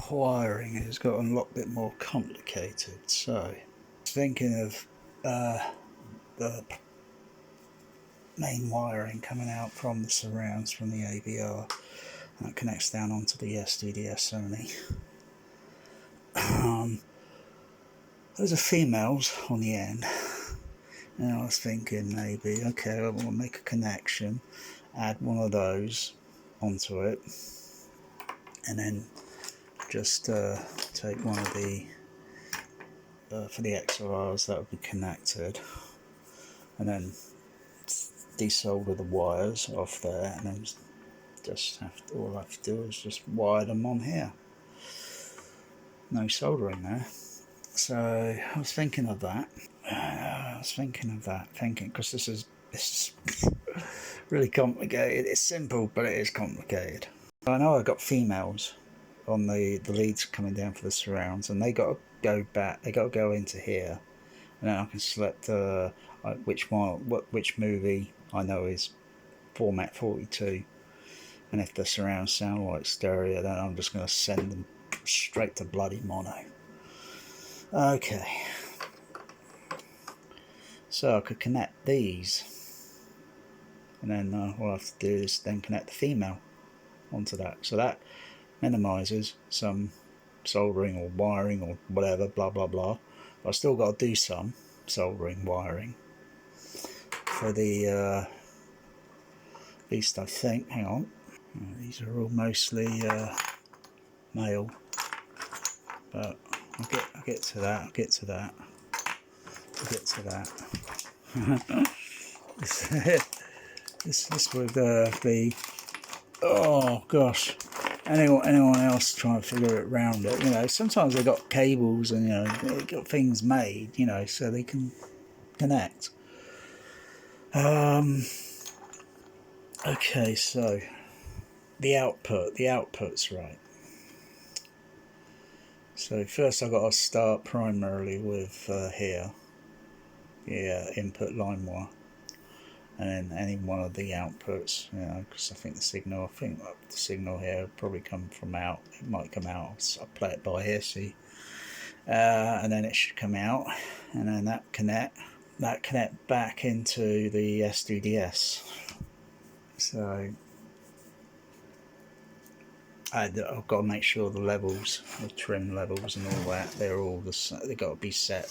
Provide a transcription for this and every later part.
wiring has got a lot bit more complicated. So, thinking of the main wiring coming out from the surrounds from the AVR that connects down onto the SDDS only. Those are females on the end, and I was thinking maybe, okay, I want to make a connection, add one of those onto it, and then just take one of the for the XLRs that would be connected, and then desolder the wires off there, and then just all I have to do is just wire them on here. No soldering there. So I was thinking of that. Thinking because this is really complicated. It's simple, but it is complicated. I know I've got females on the leads coming down for the surrounds, and they got to go back. They got to go into here, and then I can select which movie I know is format 42. And if the surrounds sound like stereo, then I'm just going to send them straight to bloody mono. Okay. So I could connect these, and then all I have to do is then connect the female onto that. So that minimises some soldering or wiring or whatever, blah blah blah. But I still got to do some soldering, wiring for the least I think. Hang on. These are all mostly male, but I'll get to that. This would be, oh gosh, anyone else trying to figure it around it. You know, sometimes they got cables and they got things made, so they can connect. Okay, so the output's right. So first I've got to start primarily with here, input line wire, and then any one of the outputs, because I think the signal here will probably come from out. It might come out. I'll play it by ear, see, and then it should come out, and then that connect back into the SDDS. So I've got to make sure the levels, the trim levels and all that, they're all they got to be set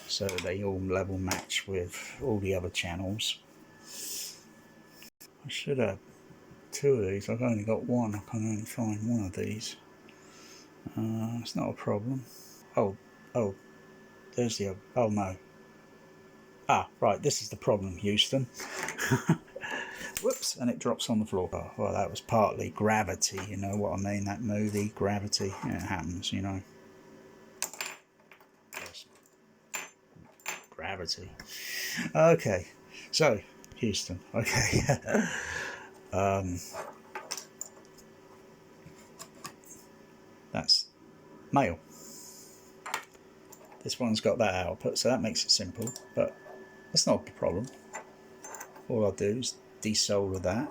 so they all level match with all the other channels. I should have two of these. I've only got one. I can only find one of these. It's not a problem. Oh, there's the other. Oh no. Right, this is the problem, Houston. Whoops, and it drops on the floor. Oh, well, that was partly gravity, you know what I mean, that movie, Gravity. Yeah, it happens, Yes. Gravity. Okay, so, Houston, okay. That's male. This one's got that output, so that makes it simple, but that's not the problem. All I'll do is desolder that,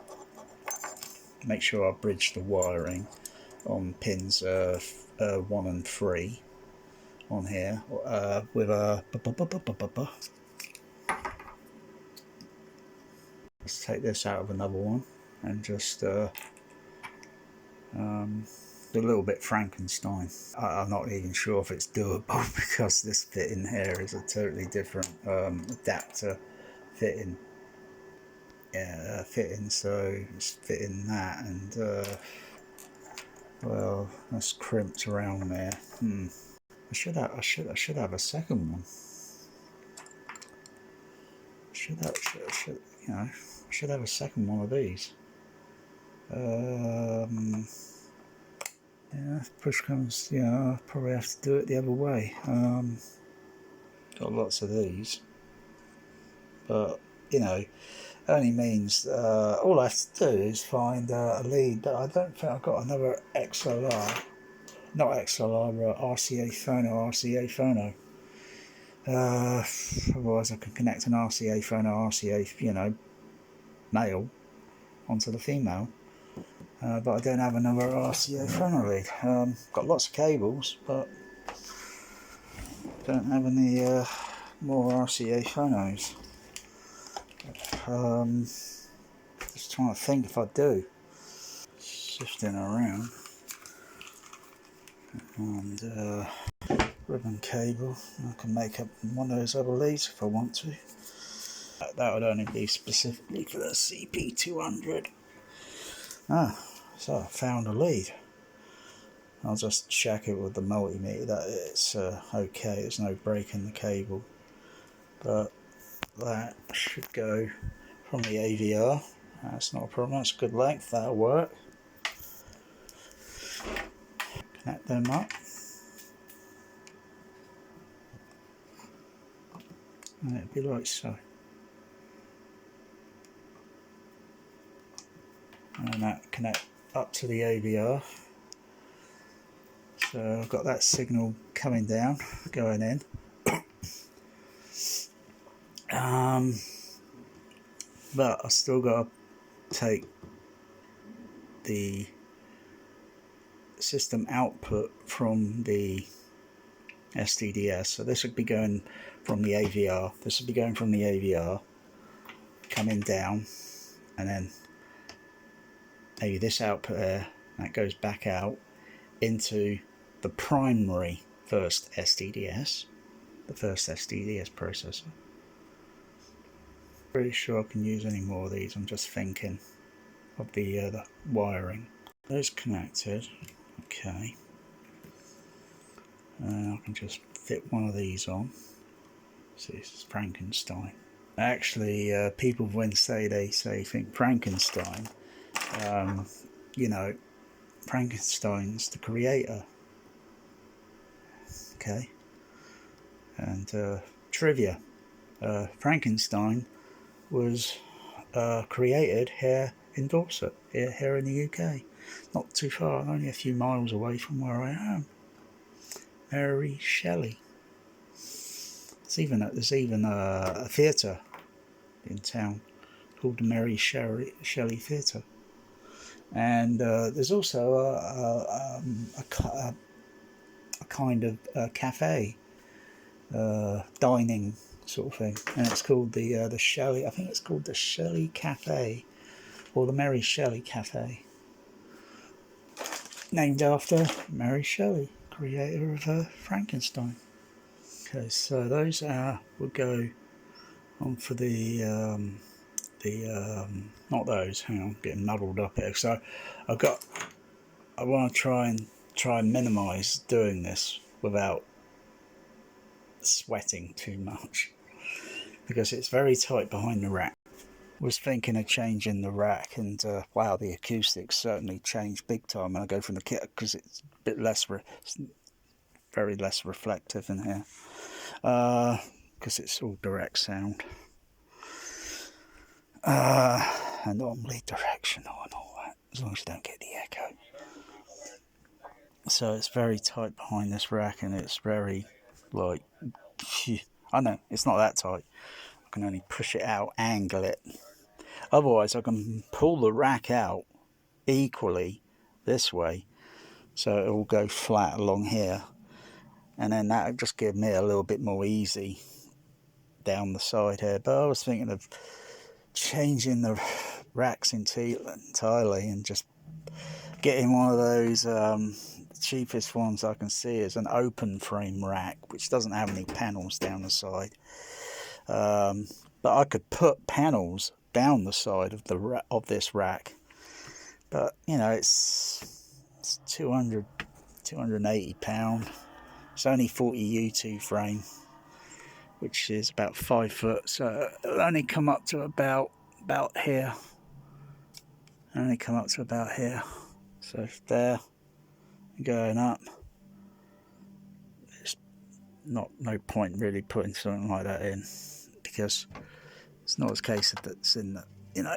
make sure I bridge the wiring on pins 1 and 3 on here with a let's take this out of another one and just do a little bit Frankenstein. I'm not even sure if it's doable because this fitting here is a totally different adapter fitting. So it's fitting that, and well, that's crimped around there. I should have a second one. I should have a second one of these. Yeah, if push comes, I'll probably have to do it the other way. Got lots of these, but only means all I have to do is find a lead. I don't think I've got another XLR, not XLR, RCA phono. Otherwise I can connect an RCA phono, male onto the female. but I don't have another RCA phono lead. Got lots of cables, but don't have any more RCA phonos. Just trying to think if I do. Shifting around. And ribbon cable. I can make up one of those other leads if I want to. That would only be specifically for the CP200. So I found a lead. I'll just check it with the multimeter that it's okay, there's no break in the cable. But that should go from the AVR. That's not a problem, that's good length, that'll work. Connect them up. And it'll be like so. And that connect up to the AVR. So I've got that signal coming down, going in. But I still got to take the system output from the STDS. So this would be going from the AVR. This would be going from the AVR, coming down, and then maybe this output there, that goes back out into the primary first STDS, the first STDS processor. Pretty sure I can use any more of these. I'm just thinking of the wiring. Those connected, okay. I can just fit one of these on. See, this is Frankenstein. Actually, people when they think Frankenstein, you know, Frankenstein's the creator. Okay. And trivia, Frankenstein was created here in Dorset, here in the UK, not too far, only a few miles away from where I am. Mary Shelley. There's even a theatre in town called the Mary Shelley Theatre, and there's also a kind of cafe, dining sort of thing, and it's called the Shelley. I think it's called the Shelley Cafe, or the Mary Shelley Cafe, named after Mary Shelley, creator of Frankenstein. Okay, so those will go on for the not those. Hang on, getting muddled up here. So I want to try and minimise doing this without sweating too much, because it's very tight behind the rack. Was thinking of changing the rack, and wow, the acoustics certainly changed big time when I go from the kit, because it's a bit less, very less reflective in here, because it's all direct sound, and omnidirectional and all that, as long as you don't get the echo. So it's very tight behind this rack, and it's very, like, I know it's not that tight. I can only push it out, angle it. Otherwise, I can pull the rack out equally this way, so it will go flat along here, and then that would just give me a little bit more easy down the side here. But I was thinking of changing the racks entirely and just getting one of those. The cheapest ones I can see is an open frame rack, which doesn't have any panels down the side. But I could put panels down the side of this rack. But you know, it's 280 pound. It's only 40 U2 frame, which is about 5 foot. So it'll only come up to about here. Only come up to about here. So there, going up. There's no point really putting something like that in, because it's not a case of that's in the, you know,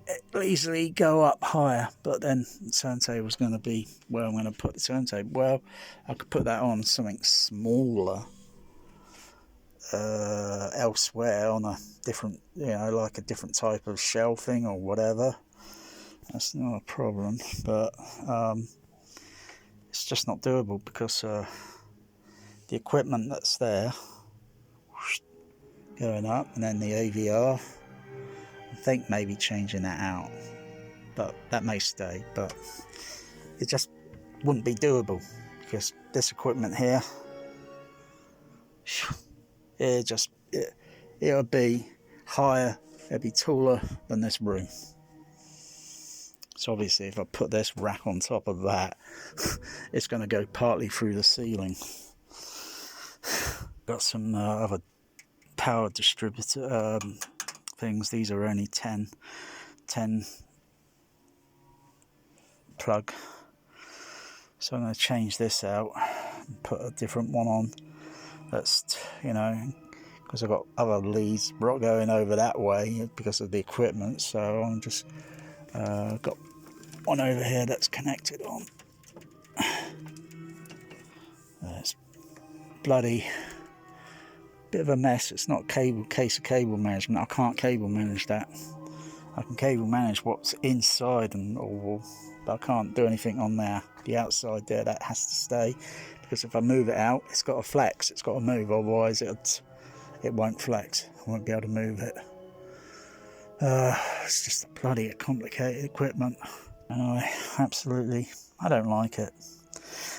it'll easily go up higher, but then the turntable's going to be where I'm going to put the turntable. Well, I could put that on something smaller elsewhere, on a different, you know, like a different type of shelving or whatever. That's not a problem, but it's just not doable because the equipment that's there going up, and then the AVR, I think maybe changing that out, but that may stay, but it just wouldn't be doable because this equipment here, it'll be higher, it'll be taller than this room. So obviously if I put this rack on top of that, it's going to go partly through the ceiling. Got some other power distributor things. These are only 10 plug. So I'm going to change this out and put a different one on. That's, you know, because I've got other leads going over that way because of the equipment. So I'm just got one over here that's connected on. It's bloody bit of a mess. It's not case of cable management. I can't cable manage that. I can cable manage what's inside and all, but I can't do anything on there. The outside there, that has to stay, because if I move it out, it's got to flex. It's got to move, otherwise it won't flex. I won't be able to move it. It's just a bloody complicated equipment, and I don't like it.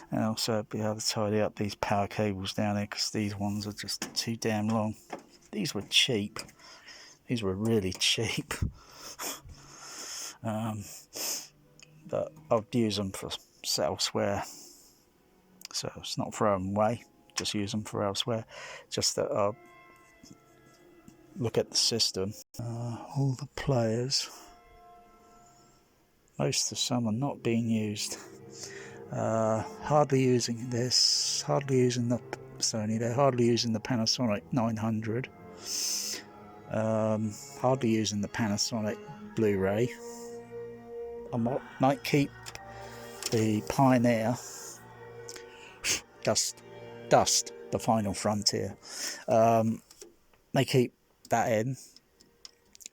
And also I'll be able to tidy up these power cables down there, because these ones are just too damn long. These were cheap. These were really cheap. But I'll use them for elsewhere. So it's not throw them away, just use them for elsewhere. Just that I'll look at the system. All the players, most of some are not being used. Hardly using this, hardly using the Sony, they're hardly using the Panasonic 900, hardly using the Panasonic Blu-ray. I might keep the Pioneer, Dust, the Final Frontier. They keep that in.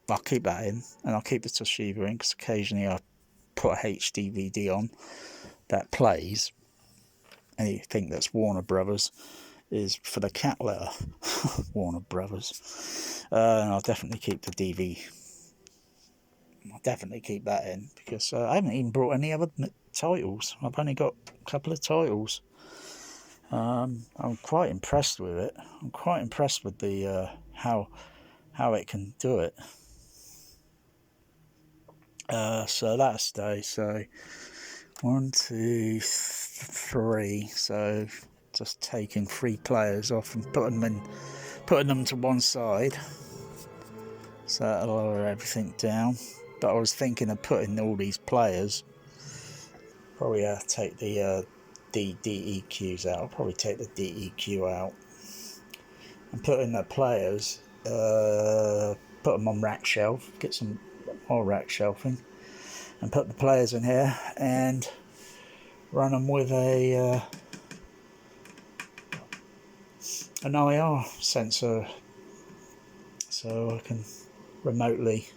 I'll keep that in, and I'll keep the Toshiba in, because occasionally I put a HDVD on that plays. Anything that's Warner Brothers is for the cat litter. Warner Brothers. And I'll definitely keep the DV. I'll definitely keep that in, because I haven't even brought any other titles. I've only got a couple of titles. I'm quite impressed with it. I'm quite impressed with the how it can do it. So that'll stay. So 1, 2, 3. So just taking 3 players off and putting them to one side. So that'll lower everything down. But I was thinking of putting all these players. Probably take the DEQs out. I'll probably take the DEQ out and put in the players. Put them on rack shelf. Get some more rack shelving, and put the players in here and run them with an IR sensor, so I can remotely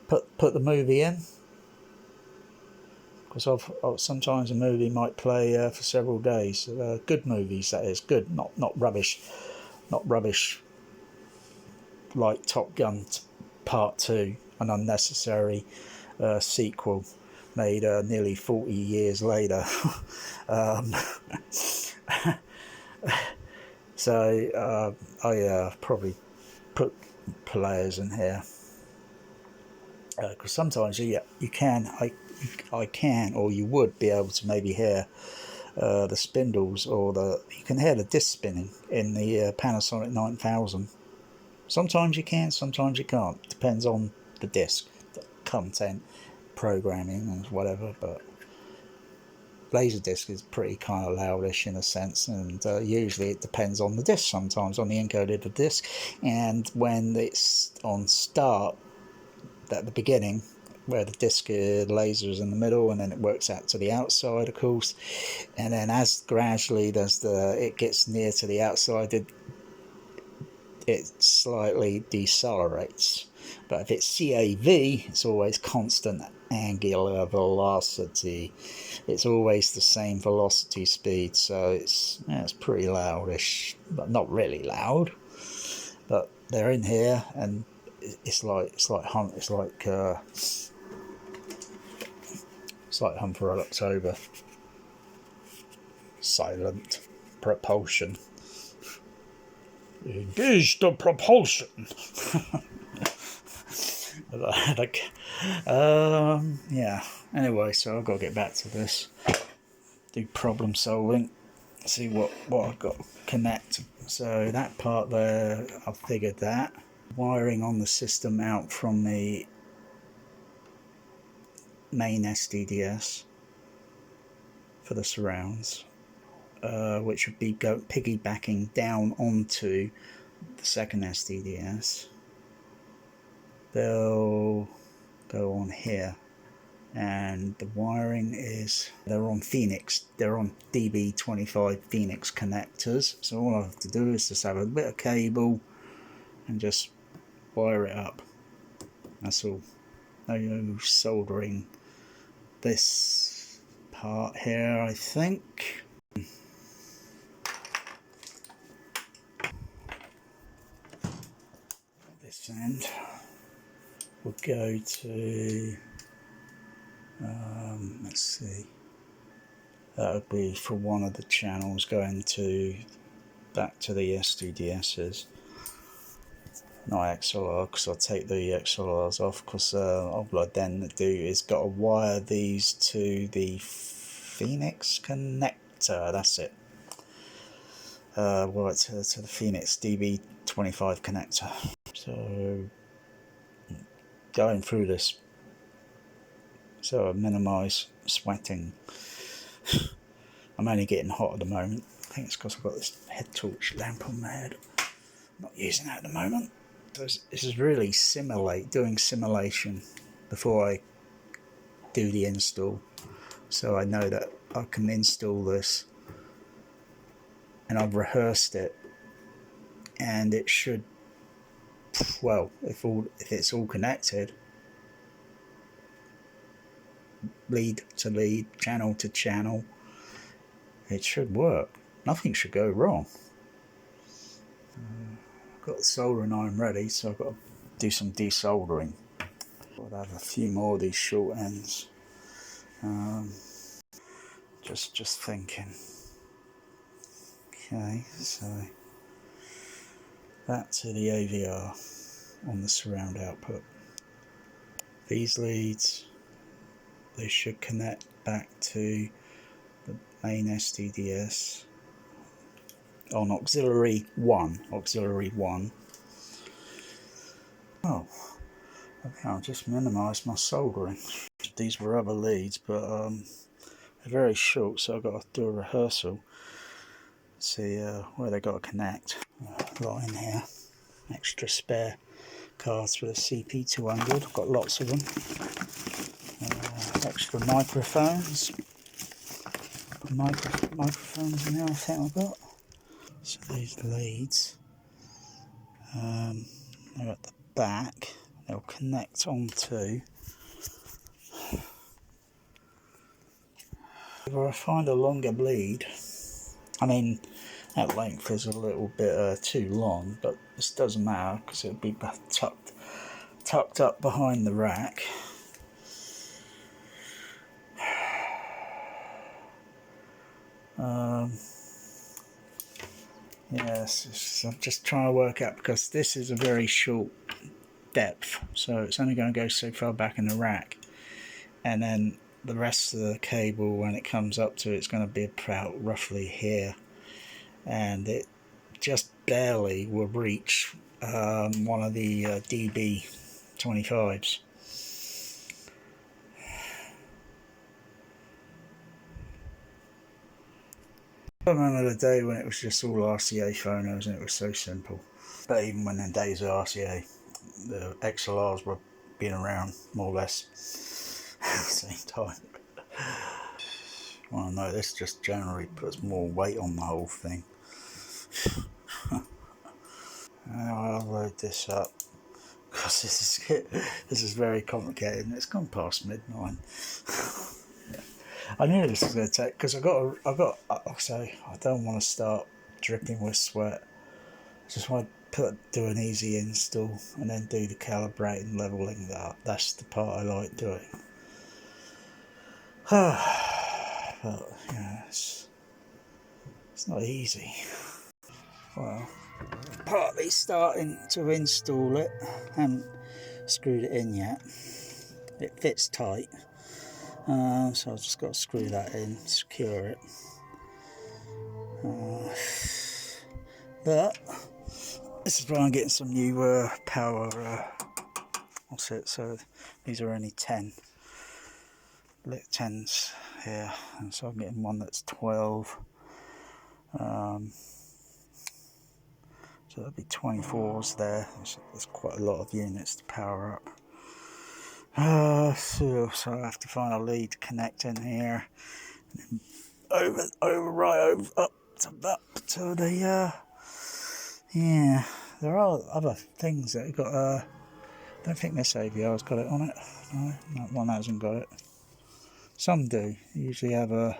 put the movie in, because sometimes a movie might play for several days. Good movies, that is, good, not rubbish, like Top Gun Part 2, an unnecessary sequel made nearly 40 years later. So I probably put players in here, because sometimes you can, I can, or you would be able to maybe hear the spindles, or you can hear the disc spinning in the Panasonic 9000. Sometimes you can, sometimes you can't. Depends on the disc, the content, programming and whatever, but Laserdisc is pretty kind of loudish in a sense, and usually it depends on the disc, sometimes on the encoded disc, and when it's on start at the beginning, where the disc laser is in the middle, and then it works out to the outside, of course, and then as gradually it gets near to the outside, it slightly decelerates. But if it's CAV, it's always constant angular velocity. It's always the same velocity speed, so it's pretty loudish, but not really loud. But they're in here, and it's like Hunt for October. Silent propulsion. Engage the propulsion. Yeah. Anyway, so I've got to get back to this. Do problem solving. See what I've got connect. So that part there, I've figured that. Wiring on the system out from the main SDDS for the surrounds, which would be piggybacking down onto the second SDDS. They'll go on here, and the wiring is, they're on Phoenix, they're on DB25 Phoenix connectors, so all I have to do is just have a bit of cable and just wire it up. That's all. No soldering this part here, I think. This end will go to, let's see, that would be for one of the channels going to back to the SDDSs, not XLR, because I'll take the XLRs off, because all I then do is got to wire these to the Phoenix connector. That's it. Wire it to the Phoenix DB25 connector. So going through this, so I minimise sweating. I'm only getting hot at the moment. I think it's because I've got this head torch lamp on my head. I'm not using that at the moment. So this is really doing simulation before I do the install, so I know that I can install this, and I've rehearsed it, and it should, well, if it's all connected, lead to lead, channel to channel, it should work. Nothing should go wrong. I've got the soldering iron ready, so I've got to do some desoldering. I'll have a few more of these short ends. Just thinking. Okay, so that to the AVR on the surround output. These leads, they should connect back to the main SDDS on auxiliary 1. Oh, okay, I'll just minimise my soldering. These were other leads, but they're very short, so I've got to do a rehearsal. See where they got to connect. Lot in here. Extra spare cards for the CP200. I've got lots of them. Extra microphones. Microphones in there, I think I've got. So these leads, they're at the back. They'll connect onto. If I find a longer bleed, I mean, that length is a little bit too long, but this doesn't matter because it'll be tucked up behind the rack. Yes, I'm just trying to work out, because this is a very short depth, so it's only going to go so far back in the rack, and then the rest of the cable, when it comes up to it, it's going to be about roughly here, and it just barely will reach one of the DB25s. I remember the day when it was just all RCA phonos and it was so simple. But even when in days of RCA, the XLRs were being around more or less at the same time. Well, no, this just generally puts more weight on the whole thing. Now I'll load this up because this is very complicated and it's gone past midnight. I knew this was going to take, because I don't want to start dripping with sweat. I just want to do an easy install and then do the calibrating, leveling that up. That's the part I like doing. But yeah, it's not easy. Well, partly starting to install it. Haven't screwed it in yet. It fits tight, so I've just got to screw that in, secure it. But this is why I'm getting some new power. What's it? So these are only 10 lit 10s here, and so I'm getting one that's 12. So there'll be 24s there. There's quite a lot of units to power up. So I have to find a lead to connect in here, and then over up to the yeah. There are other things that have got. I don't think this AVR's got it on it. No, that one hasn't got it. Some do. You usually have you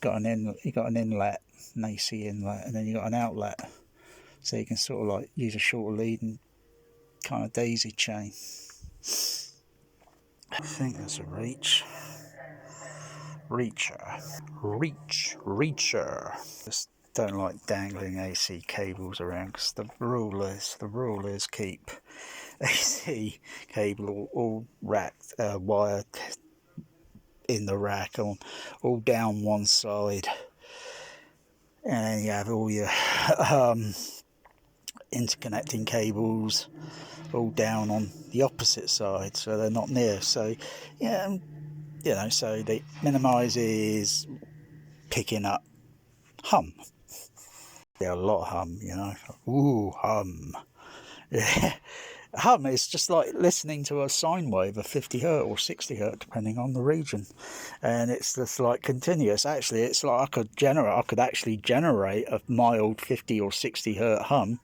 got an inlet, an AC inlet, and then you got an outlet, so you can sort of like use a shorter lead and kind of daisy chain. I think there's a reacher. Just don't like dangling AC cables around, because the rule is keep AC cable all racked, wired in the rack all down one side, and then you have all your interconnecting cables all down on the opposite side, so they're not near. So yeah, you know, so they minimises picking up hum. Yeah, a lot of hum, you know. Ooh, hum. Yeah. Hum is just like listening to a sine wave of 50 hertz or 60 hertz, depending on the region, and it's just like continuous. Actually, it's like I could actually generate a mild 50 or 60 hertz hum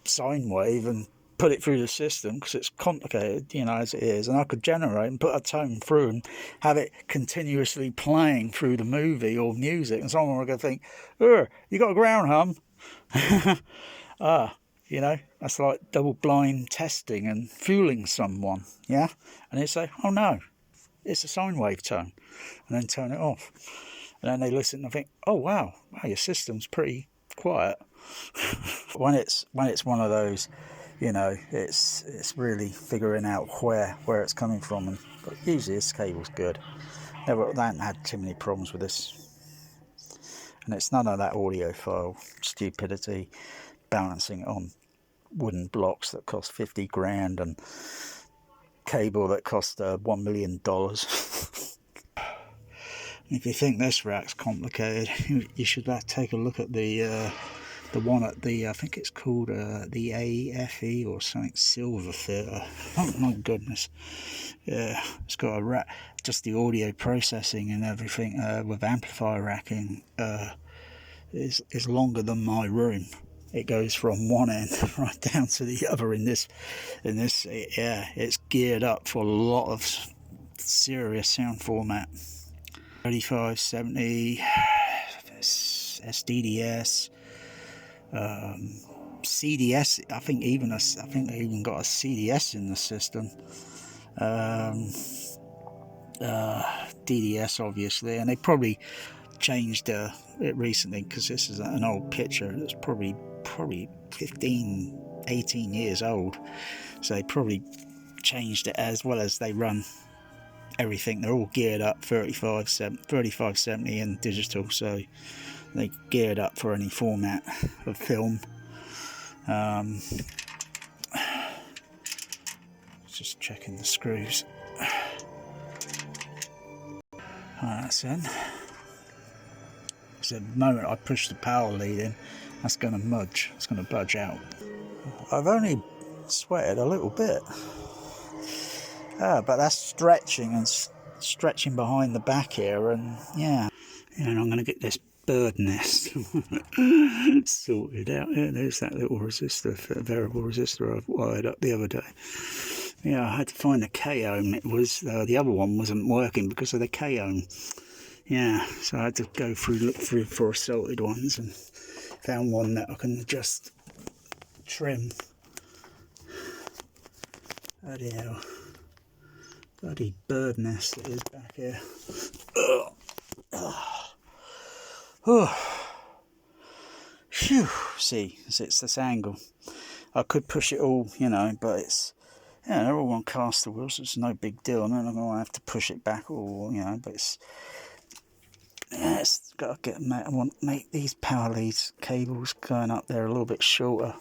sine wave and put it through the system, because it's complicated, you know, as it is, and I could generate and put a tone through and have it continuously playing through the movie or music, and someone would go think, you got a ground hum. You know, that's like double blind testing and fooling someone, yeah? And they say, oh no, it's a sine wave tone, and then turn it off. And then they listen and think, oh wow, your system's pretty quiet. when it's one of those, you know, it's really figuring out where it's coming from, but usually this cable's good. They haven't had too many problems with this, and it's none of that audiophile stupidity, balancing it on wooden blocks that cost 50 grand and cable that cost $1 million. If you think this rack's complicated, you should take a look at the one at the, I think it's called the AFE or something, Silver Theatre. Oh my goodness. Yeah, it's got a rack, just the audio processing and everything with amplifier racking is longer than my room. It goes from one end right down to the other in this. Yeah, it's geared up for a lot of serious sound format. 3570 SDDS, CDS. I think they even got a CDS in the system. DDS obviously, and they probably changed it recently, because this is an old picture. It's probably 15-18 years old, so they probably changed it, as well as they run everything. They're all geared up 3570 and digital, so they geared up for any format of film. Just checking the screws. That's in. So the moment I push the power lead in, that's going to budge. It's going to budge out. I've only sweated a little bit, but that's stretching behind the back here, and yeah. And I'm going to get this bird nest sorted out. Yeah, there's that little resistor, variable resistor I've wired up the other day. Yeah, I had to find the K-ohm. It was the other one wasn't working because of the K-ohm. Yeah, so I had to go through, look through for assaulted ones, and found one that I can just trim. Bloody hell. Bloody bird nest it is back here. Oh. Phew. See, it's this angle. I could push it all, you know, but it's, yeah, they're all on caster wheels, so it's no big deal. And then I'm going to have to push it back all, you know, but it's, yeah, it's got to get, I want to make these power leads cables going up there a little bit shorter.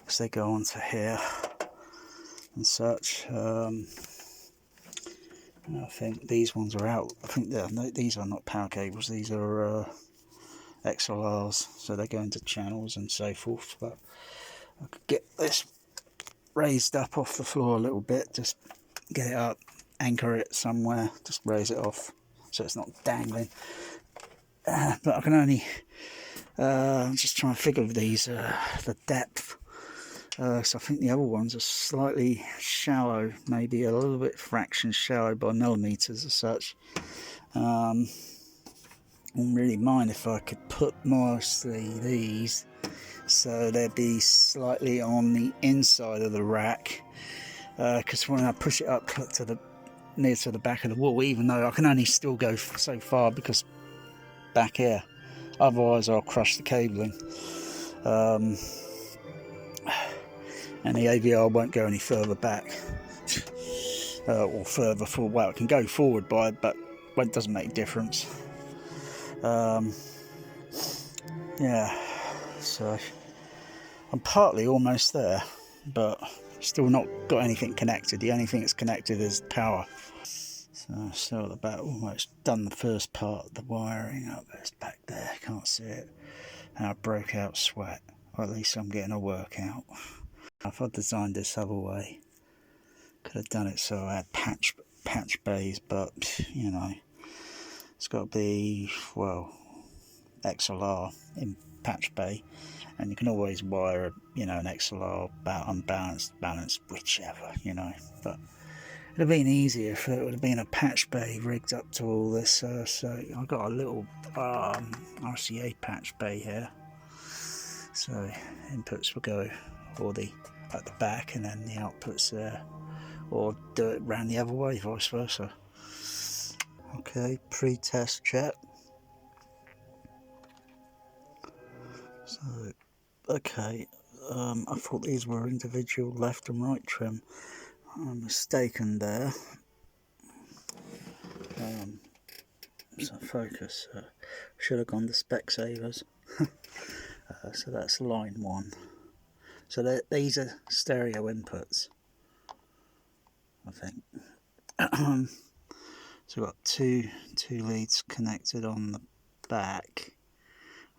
As they go onto here and such. I think these ones are out. I think these are not power cables, these are XLRs, so they go into channels and so forth. But I could get this raised up off the floor a little bit, just get it up, anchor it somewhere, just raise it off so it's not dangling. But I can only, I'm just trying to figure these, the depth. So I think the other ones are slightly shallow, maybe a little bit fraction shallow by millimetres or such. I wouldn't really mind if I could put mostly these so they'd be slightly on the inside of the rack, because when I push it up to the near to the back of the wall, even though I can only still go so far because back here, otherwise I'll crush the cabling. And the AVR won't go any further back, or further forward. Well, it can go forward by, but it doesn't make a difference. Yeah, so I'm partly almost there, but still not got anything connected. The only thing that's connected is power. So still about almost done the first part of the wiring up. It's back there, can't see it. And I broke out sweat, or at least I'm getting a workout. If I designed this other way, could have done it so I had patch bays, but you know, it's got to be, well, XLR in patch bay, and you can always wire, you know, an XLR unbalanced, balanced, whichever, you know. But it'd have been easier if it would have been a patch bay rigged up to all this. So I've got a little RCA patch bay here, so inputs will go or at the back, and then the outputs there, or do it round the other way, vice versa. Okay, pre-test check. So, okay, I thought these were individual left and right trim. I'm mistaken there. So focus, should have gone to Specsavers. So that's line 1. So these are stereo inputs, I think. So we've got two leads connected on the back.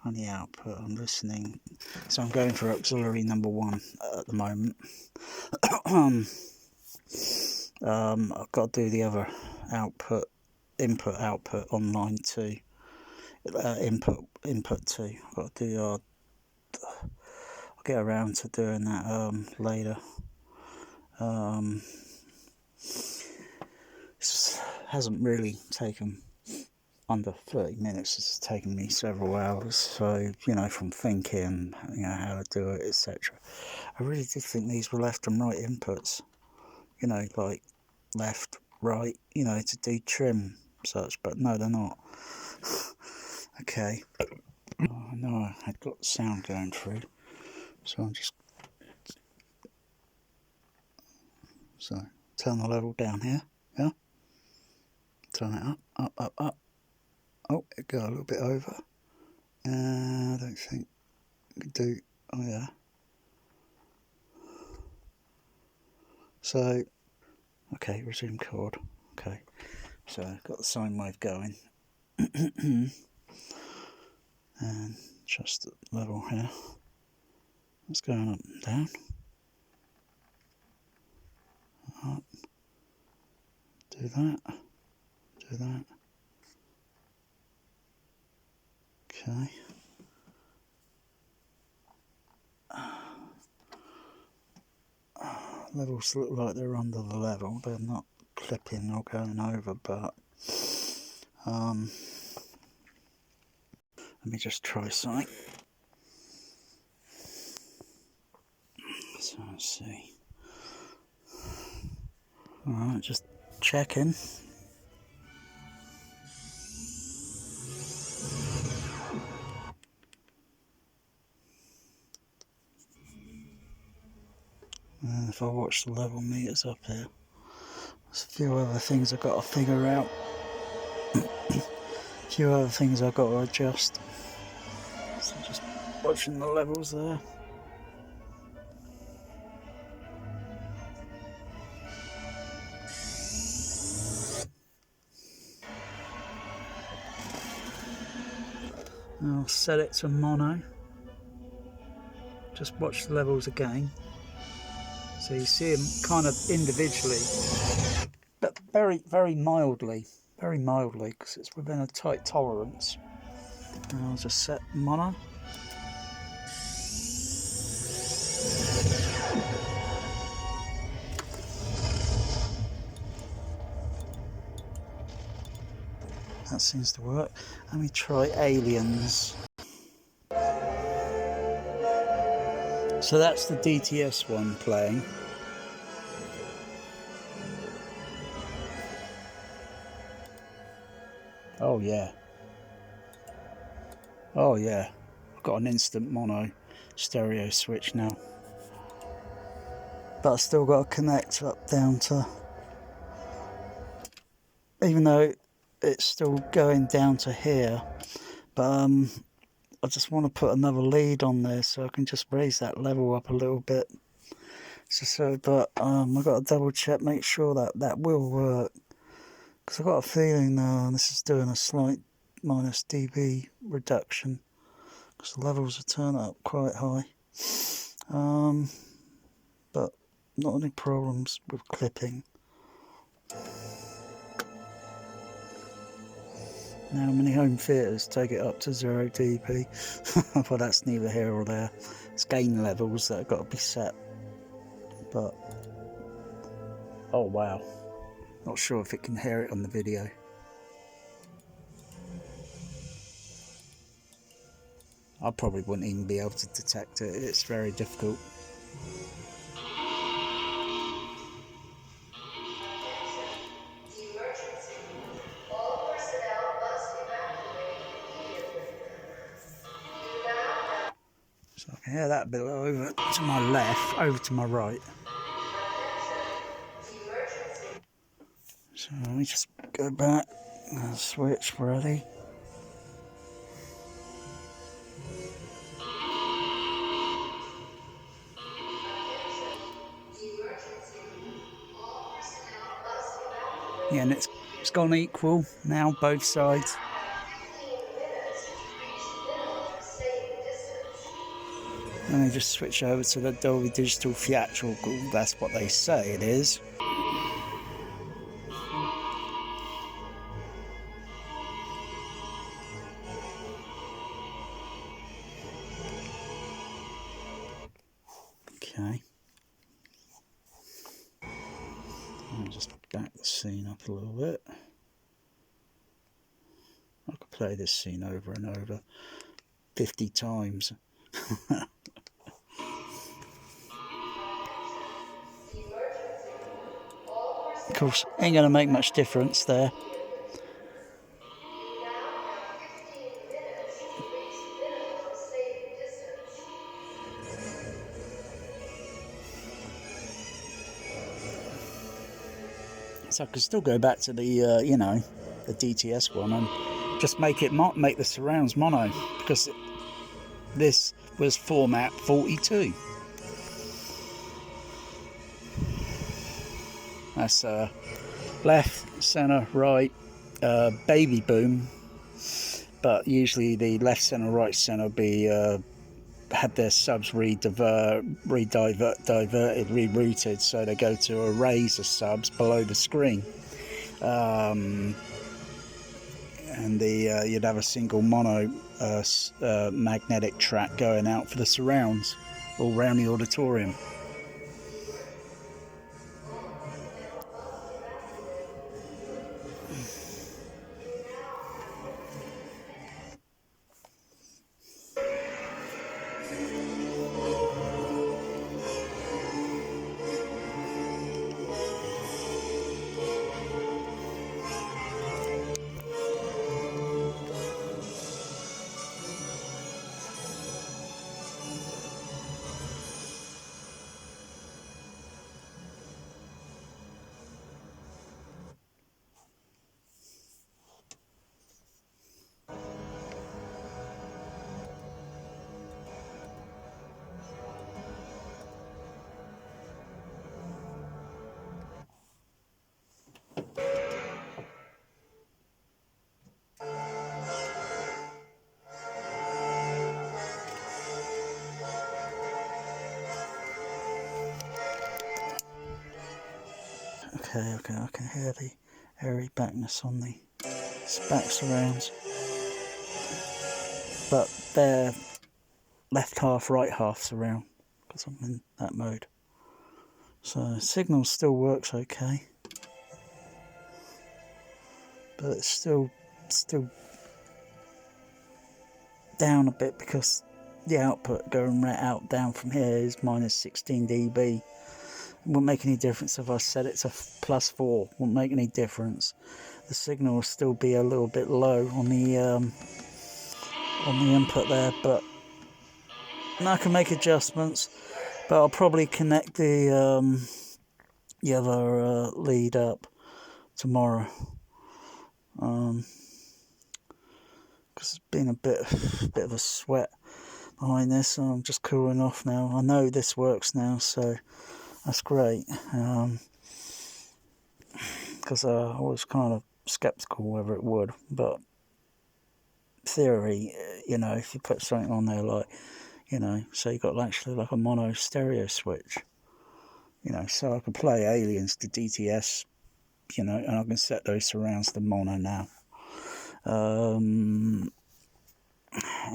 On the output, I'm listening. So I'm going for auxiliary number 1 at the moment. I've got to do the other input output on line 2. Input 2. I've got to do. I'll get around to doing that later. This hasn't really taken under 30 minutes. It's taken me several hours, so, you know, from thinking, you know, how to do it, etc. I really did think these were left and right inputs, you know, like left, right, you know, to do trim such, but no, they're not. Okay. I know I had got sound going through, so I'm just, so turn the level down here, yeah, turn it up. Oh, it got a little bit over. I don't think we can do. Oh yeah. So, okay, resume chord. Okay, so I've got the sine wave going, and just the level here. It's going up and down. Up. Do that. Do do that. Okay. Levels look like they're under the level. They're not clipping or going over, but let me just try something. So let's see. Alright, just checking. And if I watch the level meters up here, there's a few other things I've got to figure out. A few other things I've got to adjust. So just watching the levels there. I'll set it to mono. Just watch the levels again. So you see them kind of individually, but very mildly, because it's within a tight tolerance. And I'll just set mono. That seems to work. Let me try aliens. So that's the DTS one playing. Oh yeah. Oh yeah. I've got an instant mono stereo switch now. But I've still got to connect up down to, even though it's still going down to here, but I just want to put another lead on there so I can just raise that level up a little bit. But I've got to double check, make sure that will work, because I've got a feeling this is doing a slight minus dB reduction, because the levels are turned up quite high. But not any problems with clipping. Now many home theatres take it up to 0 dB. Well, that's neither here or there. It's gain levels that have got to be set. But oh wow, not sure if it can hear it on the video. I probably wouldn't even be able to detect it. It's very difficult. So I can hear that bit over to my left, over to my right. So let me just go back and switch ready. Yeah, and it's gone equal now, both sides. Let me just switch over to the Dolby Digital Theatrical, that's what they say it is. Okay. I'll just back the scene up a little bit. I could play this scene over and over 50 times. Of course, ain't going to make much difference there. So I could still go back to the, you know, the DTS one and just make the surrounds mono, because this was format 42. That's left, centre, right, baby boom. But usually the left centre, right centre be had their subs rerouted, so they go to arrays of subs below the screen. and the you'd have a single mono magnetic track going out for the surrounds all around the auditorium. Okay, I can hear the airy backness on the back surrounds, but they're left half, right half surround because I'm in that mode. So signal still works okay, but it's still down a bit because the output going right out down from here is minus 16 dB. It won't make any difference if I set it to +4. Won't make any difference. The signal will still be a little bit low on the input there, but I can make adjustments. But I'll probably connect the other lead up tomorrow, because it's been a bit of a sweat behind this, and I'm just cooling off now. I know this works now, so that's great. Because I was kind of skeptical whether it would, but theory, if you put something on there like, so you got actually like a mono stereo switch, so I can play Aliens to DTS, and I can set those surrounds to mono now. In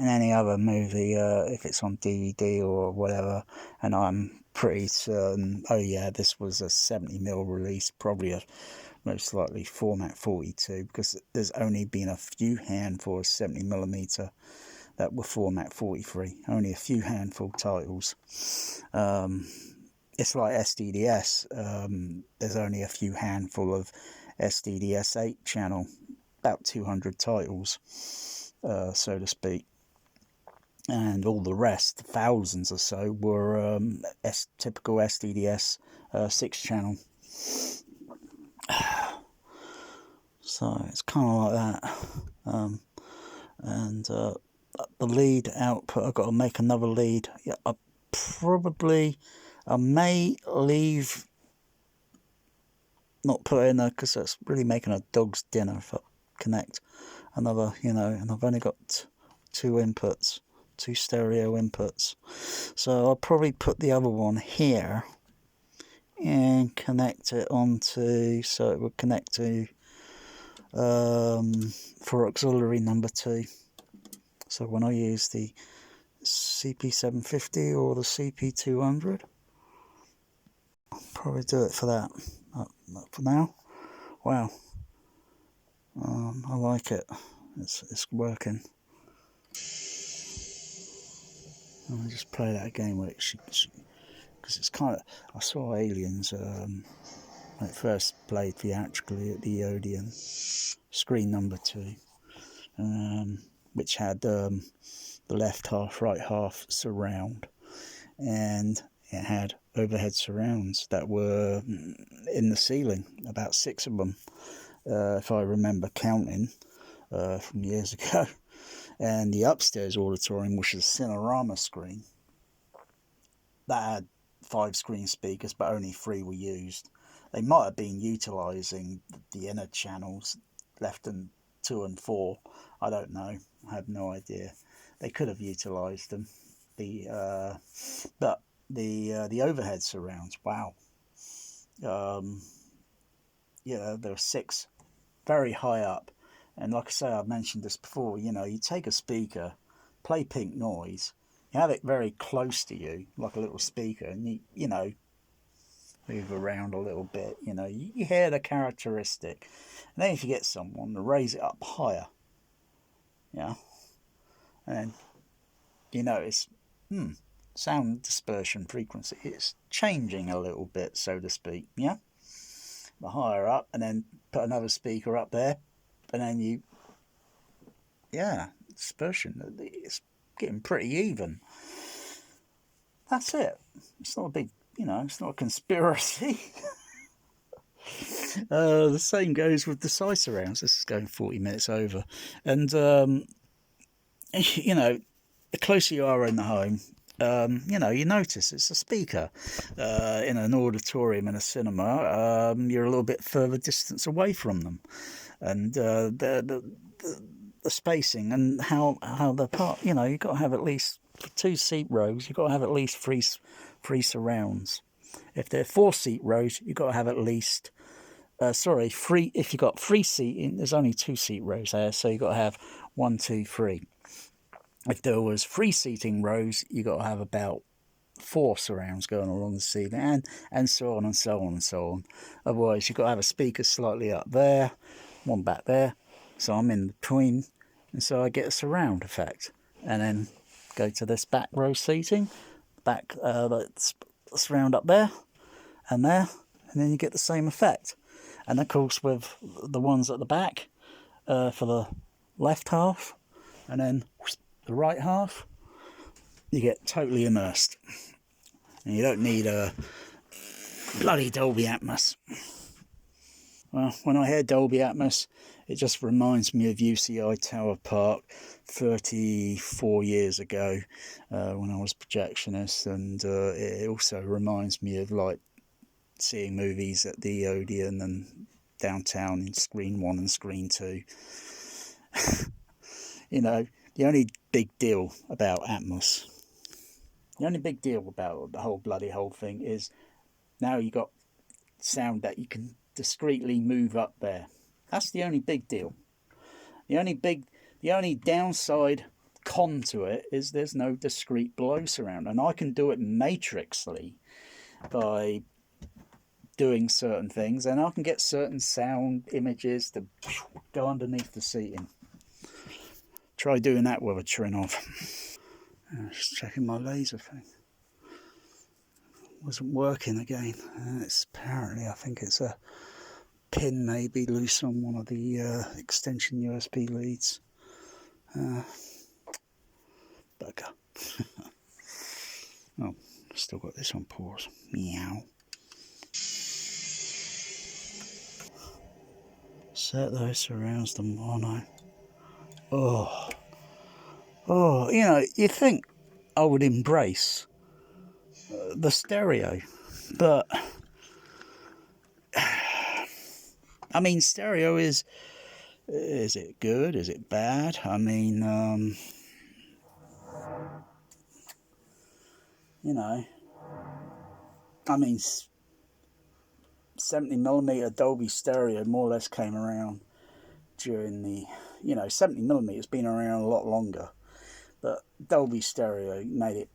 any other movie, if it's on DVD or whatever, and I'm pretty certain, oh yeah, this was a 70mm release, probably a most likely format 42, because there's only been a few handful of 70mm that were format 43, only a few handful titles. It's like SDDS, there's only a few handful of SDDS 8 channel, about 200 titles, so to speak, and all the rest, thousands or so, were typical SDDS 6 channel. So it's kind of like that. And the lead output, I've got to make another lead. Yeah, I may leave, not put in there, because that's really making a dog's dinner if I connect another, and I've only got two inputs, two stereo inputs. So I'll probably put the other one here and connect it onto, so it would connect to for auxiliary number 2. So when I use the CP750 or the CP200, I'll probably do it for that. For now, wow, I like it. It's working. I'll just play that again with it, because it's kind of, I saw Aliens when it first played theatrically at the Odeon, screen number 2, which had the left half, right half surround, and it had overhead surrounds that were in the ceiling, about 6 of them, if I remember counting from years ago. And the upstairs auditorium, which is a Cinerama screen, that had 5 screen speakers, but only 3 were used. They might have been utilising the inner channels, left and 2 and 4. I don't know. I have no idea. They could have utilised them. But the overhead surrounds, wow. There were 6 very high up, And like I say, I've mentioned this before, you know, you take a speaker, play pink noise, you have it very close to you, like a little speaker, and you know, move around a little bit, you know, you hear the characteristic. And then if you get someone to raise it up higher, yeah, and then you notice, sound dispersion frequency is changing a little bit, so to speak, yeah? The higher up, and then put another speaker up there, and then yeah, dispersion, it's getting pretty even. That's it. It's not a big, you know, it's not a conspiracy. The same goes with the side surrounds. This is going 40 minutes over. And, you know, the closer you are in the home, you know, you notice it's a speaker. In an auditorium in a cinema, you're a little bit further distance away from them. And the spacing and how the part, you know, you've got to have at least, for 2 seat rows, you've got to have at least three surrounds. If they're 4 seat rows, you've got to have at least, three. If you've got 3 seating, there's only 2 seat rows there, so you've got to have 1, 2, 3. If there was 3 seating rows, you've got to have about 4 surrounds going along the ceiling, and so on and so on and so on. Otherwise, you've got to have a speaker slightly up there, one back there, so I'm in between, and so I get a surround effect. And then go to this back row seating, back surround up there, and then you get the same effect. And of course, with the ones at the back, for the left half, and then the right half, you get totally immersed. And you don't need a bloody Dolby Atmos. Well, when I hear Dolby Atmos, it just reminds me of UCI Tower Park 34 years ago, when I was projectionist, and it also reminds me of like seeing movies at the Odeon and downtown in Screen 1 and Screen 2. You know, the only big deal about Atmos, the only big deal about the whole thing is now you got sound that you can discreetly move up there. That's the only big deal. The only downside con to it is there's no discrete below surround, and I can do it matrixly by doing certain things, and I can get certain sound images to go underneath the seating. Try doing that with a Trinnov. Just checking my laser thing. Wasn't working again. It's apparently, I think it's a pin maybe loose on one of the extension USB leads. Bugger. Oh, still got this on pause. Meow. Set those surrounds to mono. Oh, you know, you think I would embrace the stereo, but I mean, stereo is it good? Is it bad? I mean, you know, I mean, 70mm Dolby stereo more or less came around during the, you know, 70mm has been around a lot longer, but Dolby stereo made it,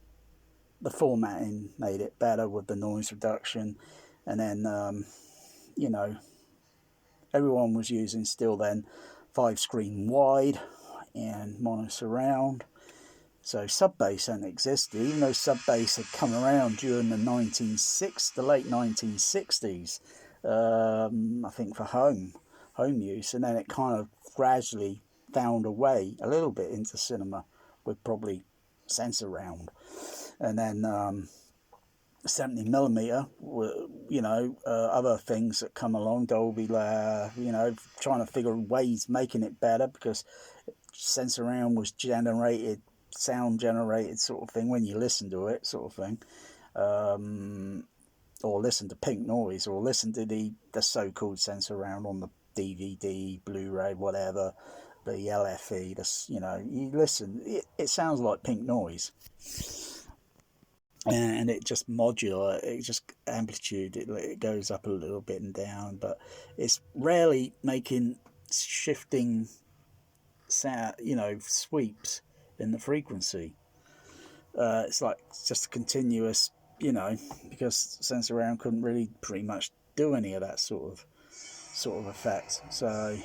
the formatting made it better with the noise reduction, and then, you know, everyone was using still then 5 screen wide and mono surround. So sub bass hadn't existed, even though sub bass had come around during the late 1960s. I think for home use, and then it kind of gradually found a way a little bit into cinema with probably sensor round, and then 70mm, you know, other things that come along, Dolby, you know, trying to figure ways making it better, because sensor round was sound generated sort of thing when you listen to it, sort of thing, or listen to pink noise, or listen to the so-called sensor round on the DVD, Blu-ray, whatever, the LFE, you know, you listen, it sounds like pink noise. And it just modular, it just amplitude, it goes up a little bit and down, but it's rarely shifting sound, sweeps in the frequency. It's like just a continuous, because Sensorround couldn't really pretty much do any of that sort of effect. So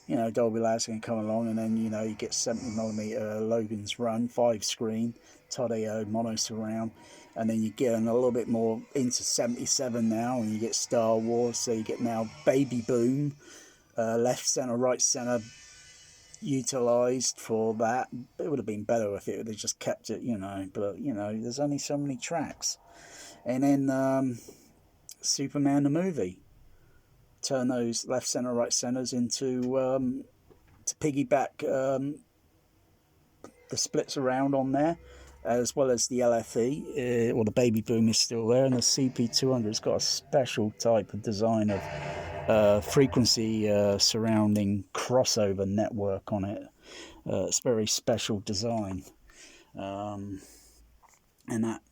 Dolby Labs can come along, and then you get 70mm Logan's Run 5 screen Todeo mono surround, and then you get a little bit more into 77 now, and you get Star Wars. So you get now Baby Boom, left center, right center, utilized for that. It would have been better if it would have just kept it, But there's only so many tracks, and then Superman the movie. Turn those left center, right centers into to piggyback the splits around on there, as well as the LFE, or the Baby Boom is still there, and the CP200's got a special type of design of frequency surrounding crossover network on it. It's very special design, and that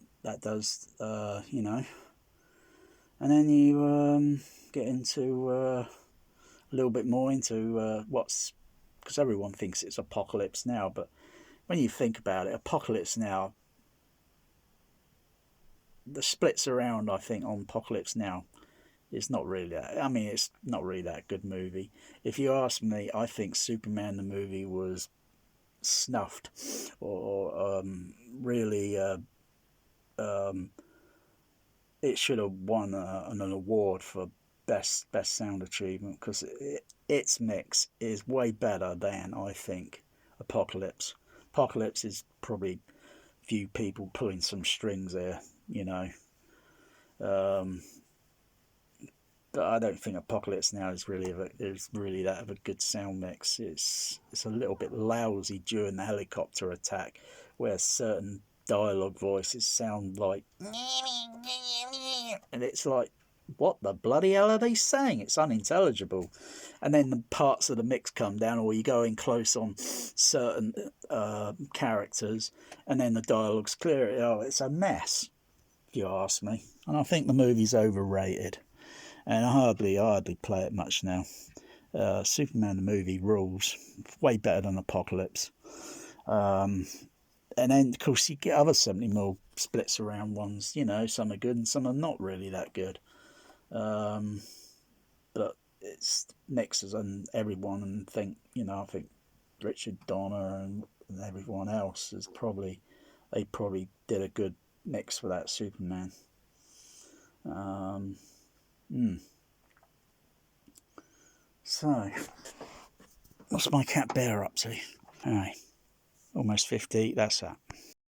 does, and then you get into a little bit more into because everyone thinks it's Apocalypse Now, but when you think about it, Apocalypse Now, the splits around, I think, on Apocalypse Now is not really that. I mean, it's not really that good movie. If you ask me, I think Superman the movie was snuffed, or really, it should have won an award for best sound achievement, because its mix is way better than, I think, Apocalypse. Apocalypse is probably few people pulling some strings there, um, but I don't think Apocalypse Now is really that of a good sound mix. It's a little bit lousy during the helicopter attack, where certain dialogue voices sound like, and it's like, what the bloody hell are they saying? It's unintelligible. And then the parts of the mix come down, or you go in close on certain characters, and then the dialogue's clear. Oh, it's a mess, if you ask me. And I think the movie's overrated, and I hardly play it much now. Superman the movie rules, way better than Apocalypse. And then, of course, you get other 70mm splits around ones. Some are good and some are not really that good. But it's mixers and everyone, and I think Richard Donner and everyone else they probably did a good mix for that Superman. So, what's my cat Bear up to? Alright, almost 50, that's that.